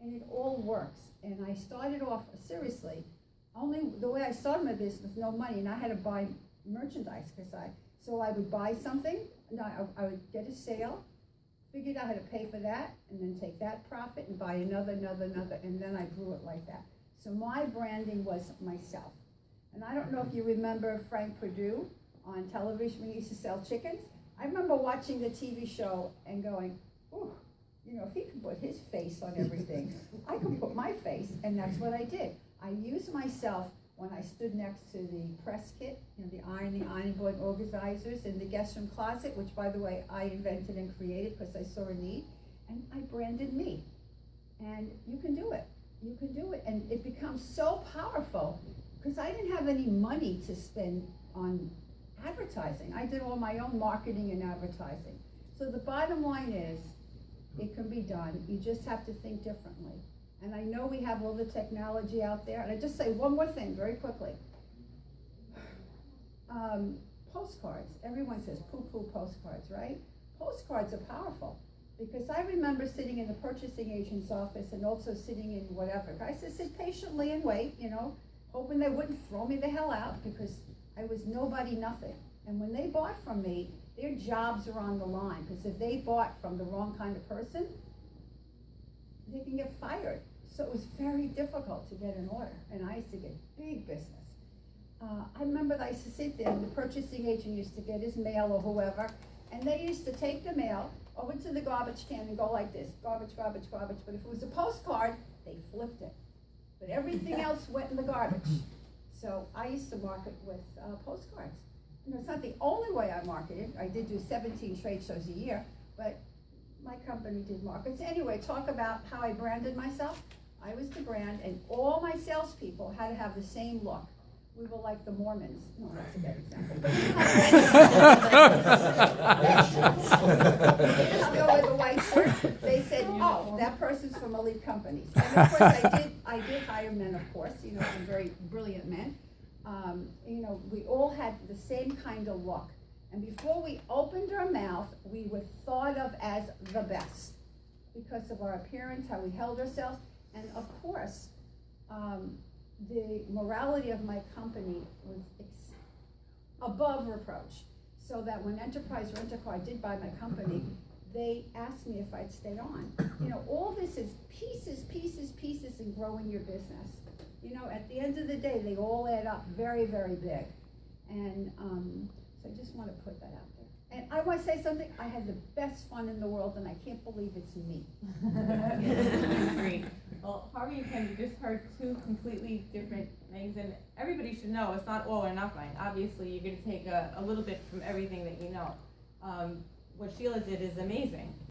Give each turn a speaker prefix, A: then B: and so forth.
A: and it all works. And I started off, seriously, only the way I started my business, no money, and I had to buy merchandise, so I would buy something, and I would get a sale, figured out how to pay for that, and then take that profit and buy another, and then I grew it like that. So my branding was myself. And I don't know if you remember Frank Perdue on television when he used to sell chickens. I remember watching the TV show and going, ooh, you know, if he can put his face on everything, I can put my face, and that's what I did. I used myself when I stood next to the press kit, you know, the ironing board organizers in the guest room closet, which, by the way, I invented and created because I saw a need, and I branded me. And you can do it. You can do it. And it becomes so powerful because I didn't have any money to spend on advertising. I did all my own marketing and advertising. So the bottom line is, it can be done. You just have to think differently. And I know we have all the technology out there. And I just say one more thing very quickly. Postcards. Everyone says poo-poo postcards, right? Postcards are powerful. Because I remember sitting in the purchasing agent's office and also sitting in whatever. I said, sit patiently and wait, you know, hoping they wouldn't throw me the hell out because I was nobody, nothing. And when they bought from me, their jobs are on the line. Because if they bought from the wrong kind of person, they can get fired. So it was very difficult to get an order. And I used to get big business. I remember that I used to sit there and the purchasing agent used to get his mail or whoever, and they used to take the mail over to the garbage can and go like this, garbage, garbage, garbage. But if it was a postcard, they flipped it. But everything else went in the garbage. So I used to market with postcards. You know, it's not the only way I marketed. I did do 17 trade shows a year, but my company did markets. Anyway, talk about how I branded myself. I was the brand, and all my salespeople had to have the same look. We were like the Mormons. No, that's a bad example. But you know how with the white shirt, they said, oh, that person's from elite companies. And of course, I did hire men, of course, you know, some very brilliant men. You know, we all had the same kind of look. And before we opened our mouth, we were thought of as the best because of our appearance, how we held ourselves, and of course, the morality of my company was above reproach. So that when Enterprise Rent-A-Car did buy my company, they asked me if I'd stay on. You know, all this is pieces in growing your business. You know, at the end of the day, they all add up very, very big. And so I just want to put that out there. And I want to say something, I had the best fun in the world, and I can't believe it's me.
B: I agree. Well, Harvey and Ken, you just heard two completely different things, and everybody should know it's not all or nothing. Obviously, you're going to take a little bit from everything that you know. What Sheila did is amazing.